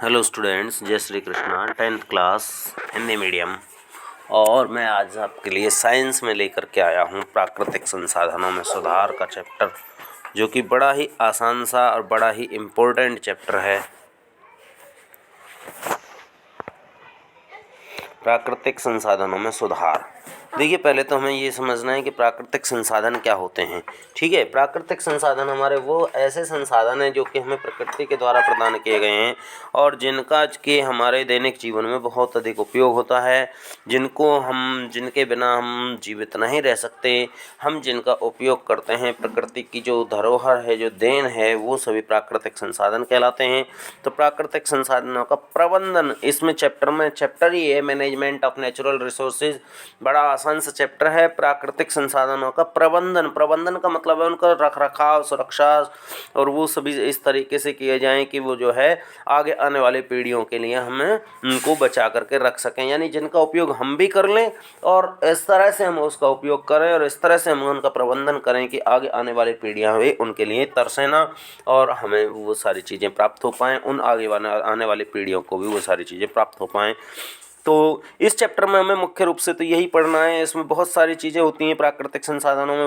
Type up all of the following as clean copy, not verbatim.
Hello students, जय Shri Krishna. 10th class Hindi medium. और मैं आज आपके लिए साइंस में लेकर के आया हूँ प्राकृतिक संसाधनों में सुधार का चैप्टर, जो कि बड़ा ही आसान सा और बड़ा ही इम्पोर्टेंट चैप्टर है। प्राकृतिक संसाधनों में सुधार। देखिए, पहले तो हमें ये समझना है कि प्राकृतिक संसाधन क्या होते हैं। ठीक है, प्राकृतिक संसाधन हमारे वो ऐसे संसाधन हैं जो कि हमें प्रकृति के द्वारा प्रदान किए गए हैं और जिनका कि हमारे दैनिक जीवन में बहुत अधिक उपयोग होता है, जिनके बिना हम जीवित नहीं रह सकते। हम जिनका उपयोग करते हैं, प्रकृति की जो धरोहर है, जो देन है, वो सभी प्राकृतिक संसाधन कहलाते हैं। तो प्राकृतिक संसाधनों का प्रबंधन इसमें चैप्टर ही है, मैनेजमेंट ऑफ नेचुरल रिसोर्सेज। बड़ा आसान सा चैप्टर है। प्राकृतिक संसाधनों का प्रबंधन का मतलब है उनका रख रखाव, सुरक्षा और वो सभी इस तरीके से किए जाएं कि वो जो है आगे आने वाले पीढ़ियों के लिए हमें उनको बचा करके रख सकें, यानी जिनका उपयोग हम भी कर लें और इस तरह से हम उसका उपयोग करें और इस तरह से हम उनका प्रबंधन करें कि आगे आने वाली पीढ़ियाँ भी उनके लिए तरसें ना और हमें वो सारी चीज़ें प्राप्त हो पाएँ, उन आने वाली पीढ़ियों को भी वो सारी चीज़ें प्राप्त हो पाएँ। तो इस चैप्टर में हमें मुख्य रूप से तो यही पढ़ना है। इसमें बहुत सारी चीज़ें होती हैं प्राकृतिक संसाधनों में।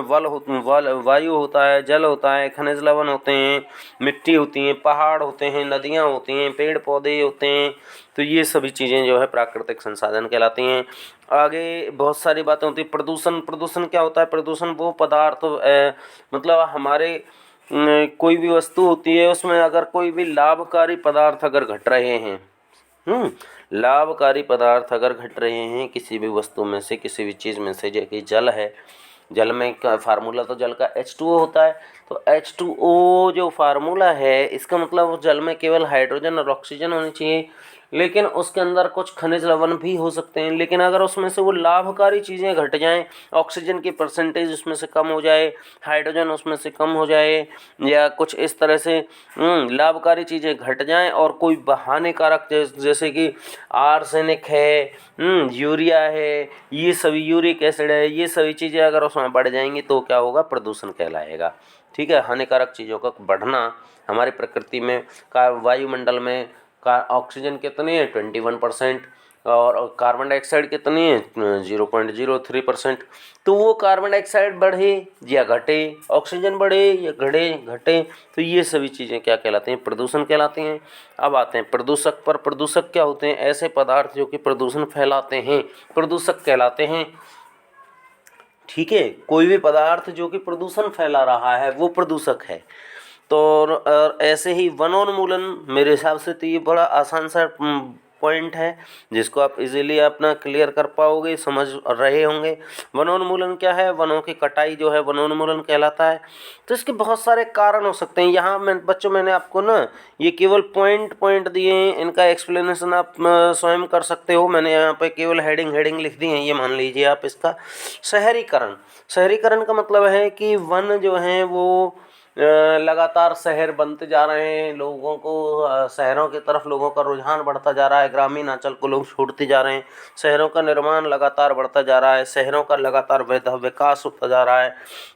वायु होता है, जल होता है, खनिज लवण होते हैं, मिट्टी होती हैं, पहाड़ होते हैं, नदियाँ होती हैं, पेड़ पौधे होते हैं। तो ये सभी चीज़ें जो है प्राकृतिक संसाधन कहलाती हैं। आगे बहुत सारी बातें होती हैं। प्रदूषण क्या होता है? प्रदूषण वो पदार्थ मतलब हमारे कोई भी वस्तु होती है, उसमें अगर कोई भी लाभकारी पदार्थ अगर घट रहे हैं, लाभकारी पदार्थ अगर घट रहे हैं किसी भी वस्तु में से, किसी भी चीज़ में से, जैसे जल है, जल में का फार्मूला तो जल का H2O होता है। तो H2O जो फार्मूला है, इसका मतलब उस जल में केवल हाइड्रोजन और ऑक्सीजन होनी चाहिए, लेकिन उसके अंदर कुछ खनिज लवण भी हो सकते हैं। लेकिन अगर उसमें से वो लाभकारी चीज़ें घट जाएं, ऑक्सीजन की परसेंटेज उसमें से कम हो जाए, हाइड्रोजन उसमें से कम हो जाए, या कुछ इस तरह से लाभकारी चीज़ें घट जाएं और कोई हानिकारक जैसे कि आर्सेनिक है, यूरिया है, ये सभी यूरिक एसिड है, ये सभी चीज़ें अगर उसमें बढ़ जाएंगी तो क्या होगा? प्रदूषण कहलाएगा। ठीक है, हानिकारक चीज़ों का बढ़ना हमारी प्रकृति में वायुमंडल में ऑक्सीजन कितनी है? 21%। और कार्बन डाइऑक्साइड कितनी है? 0.03%। तो वो कार्बन डाइऑक्साइड बढ़े या घटे, ऑक्सीजन बढ़े या घटे, तो ये सभी चीज़ें क्या कहलाती हैं? प्रदूषण कहलाती हैं। अब आते हैं प्रदूषक पर। प्रदूषक क्या होते हैं? ऐसे पदार्थ जो कि प्रदूषण फैलाते हैं, प्रदूषक कहलाते हैं। ठीक है, कोई भी पदार्थ जो कि प्रदूषण फैला रहा है वो प्रदूषक है। तो और ऐसे ही वनोन्मूलन, मेरे हिसाब से तो ये बड़ा आसान सा पॉइंट है जिसको आप इजीली अपना क्लियर कर पाओगे, समझ रहे होंगे। वनोन्मूलन क्या है? वनों की कटाई जो है वनोन्मूलन कहलाता है। तो इसके बहुत सारे कारण हो सकते हैं। यहाँ मैंने आपको ना ये केवल पॉइंट दिए हैं, इनका एक्सप्लेनेशन आप स्वयं कर सकते हो। मैंने यहाँ पे केवल हेडिंग लिख दी है, ये मान लीजिए आप इसका। शहरीकरण का मतलब है कि वन जो हैं वो लगातार शहर बनते जा रहे हैं, लोगों को शहरों की तरफ लोगों का रुझान बढ़ता जा रहा है, ग्रामीण अंचल को लोग छोड़ते जा रहे हैं, शहरों का निर्माण लगातार बढ़ता जा रहा है, शहरों का लगातार विकास होता जा रहा है,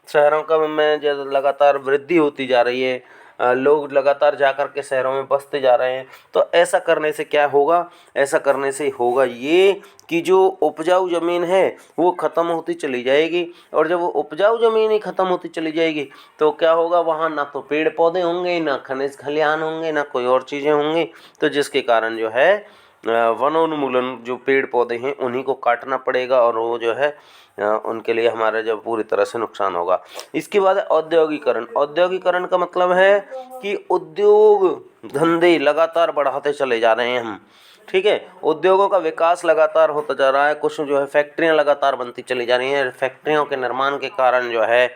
शहरों का में जो लगातार वृद्धि होती जा रही है, लोग लगातार जाकर के शहरों में बसते जा रहे हैं। तो ऐसा करने से क्या होगा? ऐसा करने से होगा ये कि जो उपजाऊ ज़मीन है वो ख़त्म होती चली जाएगी, और जब वो उपजाऊ ज़मीन ही ख़त्म होती चली जाएगी तो क्या होगा? वहाँ ना तो पेड़ पौधे होंगे, ना खनिज खलिहान होंगे, ना कोई और चीज़ें होंगी। तो जिसके कारण जो है वनोन्मूलन, जो पेड़ पौधे हैं उन्हीं को काटना पड़ेगा और वो जो है उनके लिए हमारा जब पूरी तरह से नुकसान होगा। इसके बाद औद्योगिकरण का मतलब है कि उद्योग धंधे लगातार बढ़ाते चले जा रहे हैं हम। ठीक है, उद्योगों का विकास लगातार होता जा रहा है। कुछ जो है फैक्ट्रियां लगातार बनती चली जा रही हैं। फैक्ट्रियों के निर्माण के कारण जो है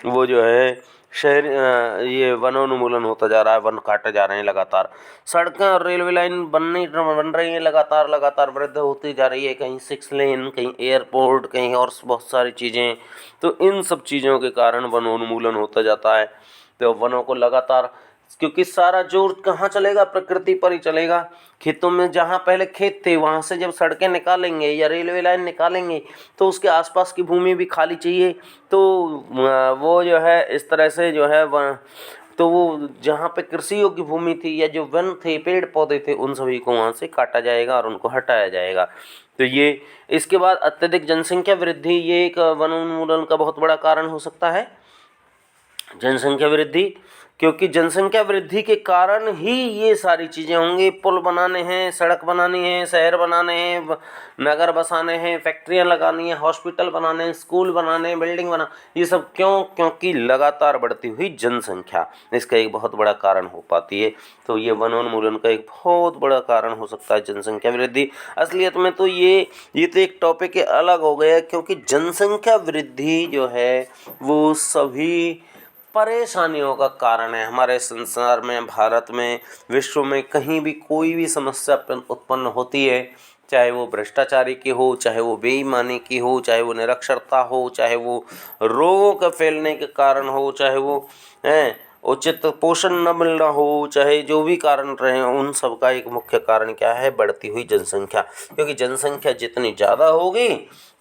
वो जो है शहर ये वनोन्मूलन होता जा रहा है, वन काटे जा रहे हैं लगातार। सड़कें और रेलवे लाइन बन रही हैं, लगातार वृद्धि होती जा रही है। कहीं 6 लेन, कहीं एयरपोर्ट, कहीं और बहुत सारी चीज़ें। तो इन सब चीज़ों के कारण वनोन्मूलन होता जाता है। तो वनों को लगातार, क्योंकि सारा जोर कहाँ चलेगा? प्रकृति पर ही चलेगा। खेतों में जहाँ पहले खेत थे वहाँ से जब सड़कें निकालेंगे या रेलवे लाइन निकालेंगे तो उसके आसपास की भूमि भी खाली चाहिए। तो वो जो है इस तरह से जो है तो वो जहाँ पे कृषि योग्य भूमि थी या जो वन थे, पेड़ पौधे थे, उन सभी को वहाँ से काटा जाएगा और उनको हटाया जाएगा। तो ये इसके बाद अत्यधिक जनसंख्या वृद्धि, ये एक वनोन्मूलन का बहुत बड़ा कारण हो सकता है, जनसंख्या वृद्धि, क्योंकि जनसंख्या वृद्धि के कारण ही ये सारी चीज़ें होंगी। पुल बनाने हैं, सड़क बनानी है, शहर बनाने हैं, नगर बसाने हैं, फैक्ट्रियां लगानी है, हॉस्पिटल बनाने हैं, स्कूल बनाने हैं, बिल्डिंग बना, ये सब क्यों? क्योंकि लगातार बढ़ती हुई जनसंख्या इसका एक बहुत बड़ा कारण हो पाती है। तो ये वनोन्मूलन का एक बहुत बड़ा कारण हो सकता है जनसंख्या वृद्धि। असलियत में तो ये तो एक टॉपिक अलग हो गया, क्योंकि जनसंख्या वृद्धि जो है वो सभी परेशानियों का कारण है। हमारे संसार में, भारत में, विश्व में कहीं भी कोई भी समस्या उत्पन्न होती है, चाहे वो भ्रष्टाचारी की हो, चाहे वो बेईमानी की हो, चाहे वो निरक्षरता हो, चाहे वो रोगों के फैलने के कारण हो, चाहे वो उचित पोषण न मिलना हो, चाहे जो भी कारण रहे, उन सब का एक मुख्य कारण क्या है? बढ़ती हुई जनसंख्या। क्योंकि जनसंख्या जितनी ज़्यादा होगी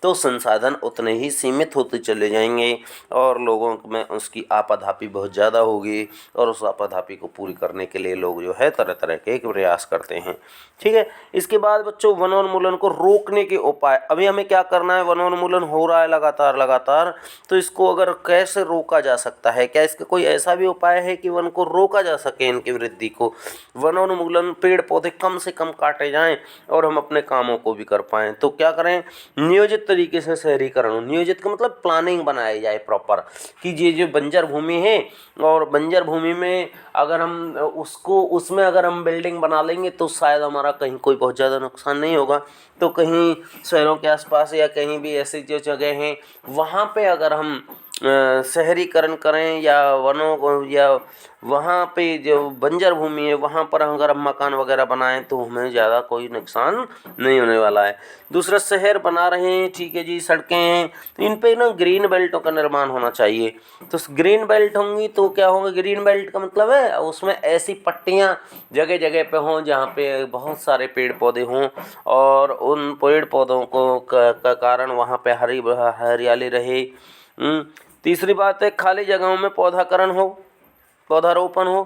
तो संसाधन उतने ही सीमित होते चले जाएंगे और लोगों में उसकी आपाधापी बहुत ज़्यादा होगी, और उस आपाधापी को पूरी करने के लिए लोग जो है तरह तरह के प्रयास करते हैं। ठीक है। इसके बाद बच्चों, वनोन्मूलन को रोकने के उपाय। अभी हमें क्या करना है? वनोन्मूलन हो रहा है लगातार, तो इसको अगर कैसे रोका जा सकता है? क्या इसका कोई ऐसा भी उपाय है कि वन को रोका जा सके, इनकी वृद्धि को? वनोन्मूलन, पेड़ पौधे कम से कम काटे जाएं और हम अपने कामों को भी कर पाएं। तो क्या करें? नियोजित तरीके से शहरीकरण। नियोजित का मतलब प्लानिंग बनाई जाए प्रॉपर, कि ये जो बंजर भूमि है, और बंजर भूमि में अगर हम उसमें अगर हम बिल्डिंग बना लेंगे तो शायद हमारा कहीं कोई बहुत ज़्यादा नुकसान नहीं होगा। तो कहीं शहरों के आसपास या कहीं भी ऐसी जो जगह हैं, वहाँ पे अगर हम शहरीकरण करें या वनों को, या वहाँ पे जो बंजर भूमि है वहाँ पर अगर हम मकान वगैरह बनाएं तो हमें ज़्यादा कोई नुकसान नहीं होने वाला है। दूसरा, शहर बना रहे हैं, ठीक है जी, सड़कें हैं, तो इन पे ना ग्रीन बेल्टों का निर्माण होना चाहिए। तो ग्रीन बेल्ट होंगी तो क्या होगा? ग्रीन बेल्ट का मतलब है उसमें ऐसी पट्टियाँ जगह जगह पे हों जहाँ पे बहुत सारे पेड़ पौधे हों, और उन पेड़ पौधों का कारण वहाँ पे हरियाली रहे। तीसरी बात है, खाली जगहों में पौधारोपण हो।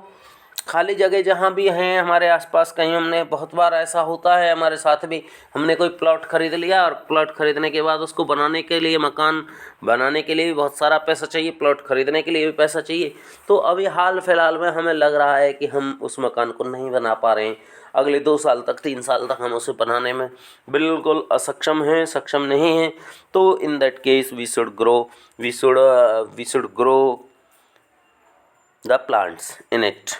खाली जगह जहाँ भी हैं हमारे आसपास, कहीं हमने, बहुत बार ऐसा होता है हमारे साथ भी, हमने कोई प्लॉट खरीद लिया और प्लॉट खरीदने के बाद उसको बनाने के लिए, मकान बनाने के लिए भी बहुत सारा पैसा चाहिए, प्लॉट खरीदने के लिए भी पैसा चाहिए। तो अभी हाल फिलहाल में हमें लग रहा है कि हम उस मकान को नहीं बना पा रहे हैं। अगले 2 साल तक, 3 साल तक हम उसे बनाने में बिल्कुल सक्षम नहीं हैं। तो in that case we should grow the plants in it.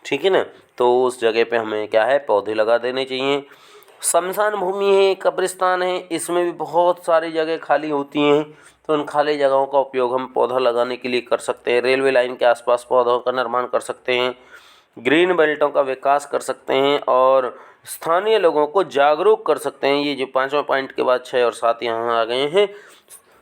ठीक है ना? तो उस जगह पे हमें क्या है? पौधे लगा देने चाहिए। शमशान भूमि है, कब्रिस्तान है, इसमें भी बहुत सारी जगह खाली होती हैं, तो उन खाली जगहों का उपयोग हम पौधा लगाने के लिए कर सकते हैं। रेलवे लाइन के आसपास पौधों का निर्माण कर सकते हैं, ग्रीन बेल्टों का विकास कर सकते हैं, और स्थानीय लोगों को जागरूक कर सकते हैं। ये जो 5वां पॉइंट के बाद 6 और 7 यहाँ आ गए हैं।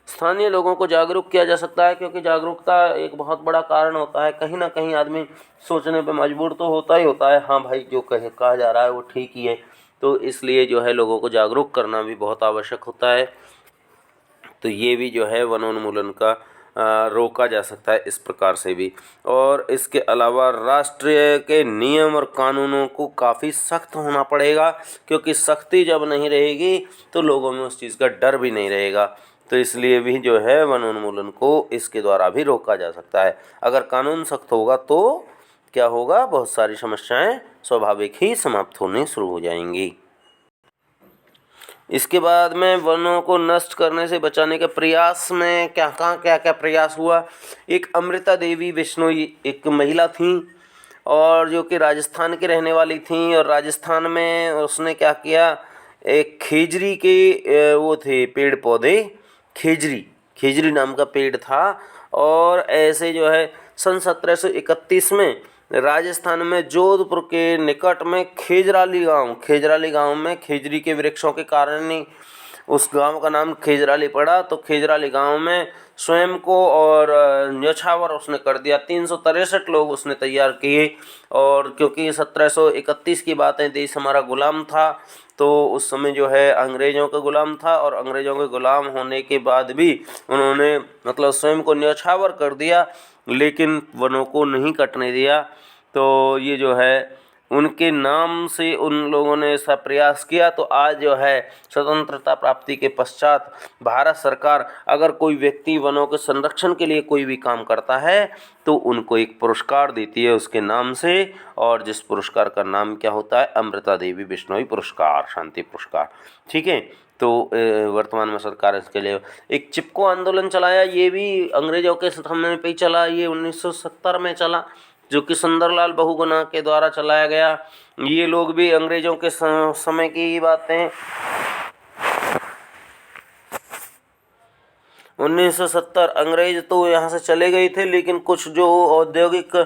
स्थानीय लोगों को जागरूक किया जा सकता है, क्योंकि जागरूकता एक बहुत बड़ा कारण होता है। कहीं ना कहीं आदमी सोचने पे मजबूर तो होता ही होता है, हाँ भाई जो कहा जा रहा है वो ठीक ही है। तो इसलिए जो है लोगों को जागरूक करना भी बहुत आवश्यक होता है। तो ये भी जो है वनोन्मूलन का रोका जा सकता है इस प्रकार से भी। और इसके अलावा राष्ट्रीय के नियम और कानूनों को काफ़ी सख्त होना पड़ेगा, क्योंकि सख्ती जब नहीं रहेगी तो लोगों में उस चीज़ का डर भी नहीं रहेगा। तो इसलिए भी जो है वनोन्मूलन को इसके द्वारा भी रोका जा सकता है। अगर कानून सख्त होगा तो क्या होगा? बहुत सारी समस्याएं स्वाभाविक ही समाप्त होनी शुरू हो जाएंगी। इसके बाद में वनों को नष्ट करने से बचाने के प्रयास में क्या प्रयास हुआ? एक अमृता देवी बिश्नोई एक महिला थी, और जो कि राजस्थान की रहने वाली थी, और राजस्थान में उसने क्या किया? एक खेजरी के वो थे पेड़ पौधे, खेजरी नाम का पेड़ था, और ऐसे जो है सन 1731 में राजस्थान में जोधपुर के निकट में खेजराली गांव में खेजरी के वृक्षों के कारण ही उस गांव का नाम खेजराली पड़ा। तो खेजराली गांव में स्वयं को और न्योछावर उसने कर दिया। 363 लोग उसने तैयार किए। और क्योंकि 1731 की बात है, देश हमारा गुलाम था, तो उस समय जो है अंग्रेज़ों का गुलाम था। और अंग्रेज़ों के गुलाम होने के बाद भी उन्होंने मतलब स्वयं को न्योछावर कर दिया, लेकिन वनों को नहीं कटने दिया। तो ये जो है उनके नाम से उन लोगों ने ऐसा प्रयास किया। तो आज जो है स्वतंत्रता प्राप्ति के पश्चात भारत सरकार अगर कोई व्यक्ति वनों के संरक्षण के लिए कोई भी काम करता है तो उनको एक पुरस्कार देती है उसके नाम से। और जिस पुरस्कार का नाम क्या होता है, अमृता देवी बिश्नोई पुरस्कार, शांति पुरस्कार। ठीक है। तो वर्तमान में सरकार इसके लिए एक चिपको आंदोलन चलाया। ये भी अंग्रेजों के समय पे ही चला, ये 1970 में चला, जो कि सुंदरलाल बहुगुणा के द्वारा चलाया गया। ये लोग भी अंग्रेजों के समय की ही बातें। 1970 अंग्रेज तो यहाँ से चले गए थे, लेकिन कुछ जो औद्योगिक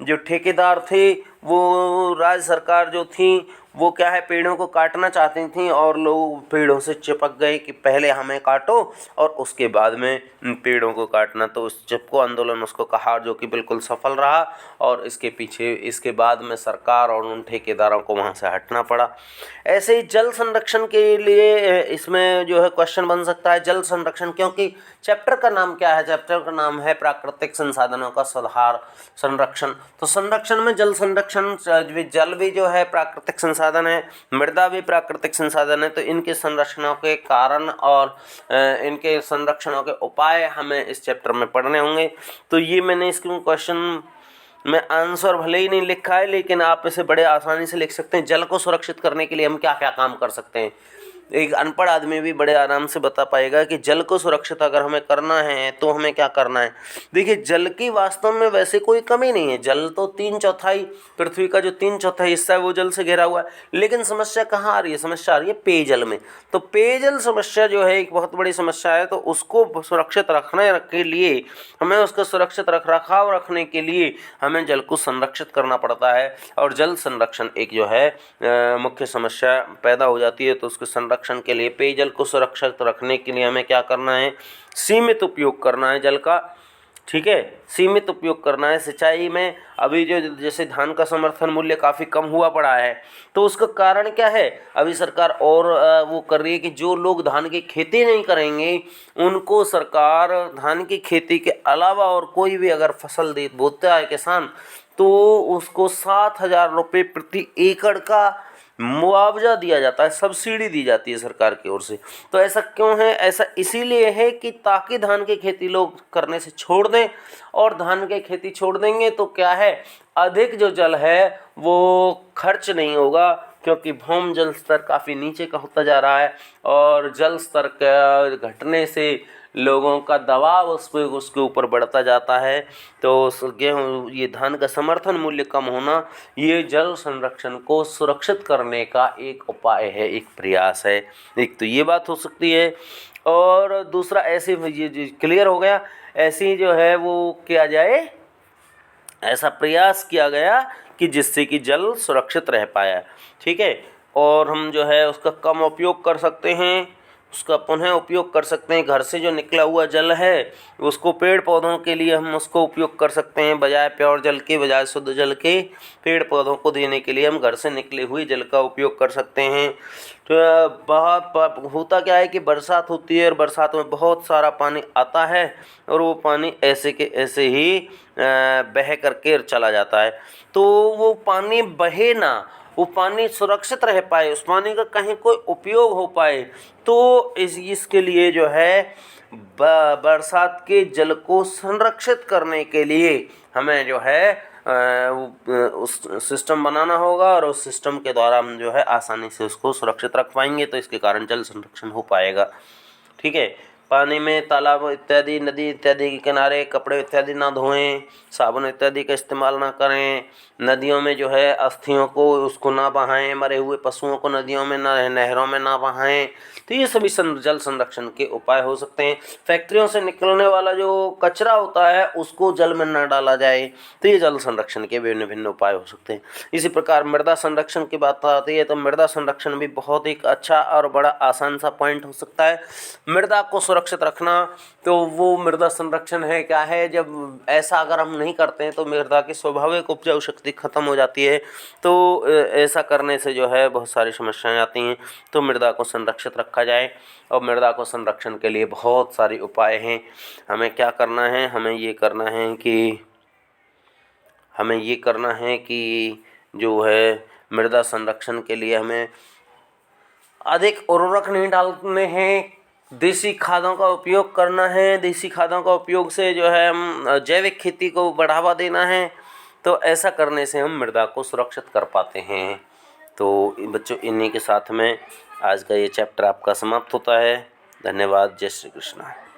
जो ठेकेदार थे, वो राज्य सरकार जो थी वो क्या है पेड़ों को काटना चाहती थी। और लोग पेड़ों से चिपक गए कि पहले हमें काटो और उसके बाद में पेड़ों को काटना। तो उस चिपको आंदोलन उसको कहा, जो कि बिल्कुल सफल रहा। और इसके पीछे इसके बाद में सरकार और उन ठेकेदारों को वहाँ से हटना पड़ा। ऐसे ही जल संरक्षण के लिए इसमें जो है क्वेश्चन बन सकता है, जल संरक्षण, क्योंकि चैप्टर का नाम क्या है, चैप्टर का नाम है प्राकृतिक संसाधनों का सुधार संरक्षण। तो संरक्षण में जल संरक्षण, जल भी जो है प्राकृतिक संसाधन है, मृदा भी प्राकृतिक संसाधन है। तो इनके संरक्षणों के कारण और इनके संरक्षणों के उपाय हमें इस चैप्टर में पढ़ने होंगे। तो ये मैंने इसके क्वेश्चन में आंसर भले ही नहीं लिखा है, लेकिन आप इसे बड़े आसानी से लिख सकते हैं। जल को सुरक्षित करने के लिए हम क्या क्या काम कर सकते हैं, एक अनपढ़ आदमी भी बड़े आराम से बता पाएगा कि जल को सुरक्षित अगर हमें करना है तो हमें क्या करना है। देखिए, जल की वास्तव में वैसे कोई कमी नहीं है। जल तो 3/4 पृथ्वी का जो 3/4 हिस्सा है वो जल से घिरा हुआ है। लेकिन समस्या कहाँ आ रही है, समस्या आ रही है पेयजल में। तो पेयजल समस्या जो है एक बहुत बड़ी समस्या है। तो उसको सुरक्षित रखने के लिए हमें उसका सुरक्षित रखरखाव रखने के लिए हमें जल को संरक्षित करना पड़ता है। और जल संरक्षण एक जो है मुख्य समस्या पैदा हो जाती है। तो उसके संरक्षण के लिए, पेयजल को सुरक्षित रखने के लिए हमें क्या करना है, सीमित उपयोग करना है जल का। ठीक है, सीमित उपयोग करना है। सिंचाई में अभी जो जैसे धान का समर्थन मूल्य काफ़ी कम हुआ पड़ा है, तो उसका कारण क्या है, अभी सरकार और वो कर रही है कि जो लोग धान की खेती नहीं करेंगे उनको सरकार धान की खेती के अलावा और कोई भी अगर फसल बोता है किसान, तो उसको 7,000 रुपये प्रति एकड़ का मुआवजा दिया जाता है, सब्सिडी दी जाती है सरकार की ओर से। तो ऐसा क्यों है, ऐसा इसीलिए है कि ताकि धान की खेती लोग करने से छोड़ दें। और धान की खेती छोड़ देंगे तो क्या है, अधिक जो जल है वो खर्च नहीं होगा, क्योंकि भौम जल स्तर काफ़ी नीचे का होता जा रहा है। और जल स्तर के घटने से लोगों का दबाव उसके ऊपर बढ़ता जाता है। तो गेहूँ, ये धान का समर्थन मूल्य कम होना, ये जल संरक्षण को सुरक्षित करने का एक उपाय है, एक प्रयास है। एक तो ये बात हो सकती है। और दूसरा, ऐसे ये क्लियर हो गया, ऐसे ही जो है वो किया जाए, ऐसा प्रयास किया गया कि जिससे कि जल सुरक्षित रह पाया। ठीक है। और हम जो है उसका कम उपयोग कर सकते हैं, उसका पुनः उपयोग कर सकते हैं। घर से जो निकला हुआ जल है उसको पेड़ पौधों के लिए हम उसको उपयोग कर सकते हैं, बजाय प्योर जल के, बजाय शुद्ध जल के पेड़ पौधों को देने के लिए हम घर से निकले हुए जल का उपयोग कर सकते हैं। तो बहुत होता क्या है कि बरसात होती है और बरसात में बहुत सारा पानी आता है और वो पानी ऐसे के ऐसे ही बह करके चला जाता है। तो वो पानी बहे ना, वो पानी सुरक्षित रह पाए, उस पानी का कहीं कोई उपयोग हो पाए, तो इसके लिए जो है बरसात के जल को संरक्षित करने के लिए हमें जो है उस सिस्टम बनाना होगा। और उस सिस्टम के द्वारा हम जो है आसानी से उसको सुरक्षित रख पाएंगे। तो इसके कारण जल संरक्षण हो पाएगा। ठीक है। पानी में तालाब इत्यादि, नदी इत्यादि के किनारे कपड़े इत्यादि ना धोएं, साबुन इत्यादि का इस्तेमाल ना करें, नदियों में जो है अस्थियों को उसको ना बहाएं, मरे हुए पशुओं को नदियों में ना, नहरों में ना बहाएं। तो ये सभी जल संरक्षण के उपाय हो सकते हैं। फैक्ट्रियों से निकलने वाला जो कचरा होता है उसको जल में न डाला जाए, तो ये जल संरक्षण के भिन्न भिन्न उपाय हो सकते हैं। इसी प्रकार मृदा संरक्षण की बात आती है तो मृदा संरक्षण भी बहुत एक अच्छा और बड़ा आसान सा पॉइंट हो सकता है। मृदा को सुरक्षित रखना, तो वो मृदा संरक्षण है क्या है, जब ऐसा अगर हम नहीं करते हैं तो मृदा की स्वाभाविक उपजाऊ शक्ति खत्म हो जाती है। तो ऐसा करने से जो है बहुत सारी समस्याएं आती हैं। तो मृदा को संरक्षित रखा जाए, और मृदा को संरक्षण के लिए बहुत सारे उपाय हैं। हमें क्या करना है, हमें ये करना है कि जो है मृदा संरक्षण के लिए हमें अधिक उर्वरक नहीं डालने हैं, देसी खादों का उपयोग करना है। देसी खादों का उपयोग से जो है हम जैविक खेती को बढ़ावा देना है। तो ऐसा करने से हम मृदा को सुरक्षित कर पाते हैं। तो बच्चों, इन्हीं के साथ में आज का ये चैप्टर आपका समाप्त होता है। धन्यवाद। जय श्री कृष्ण।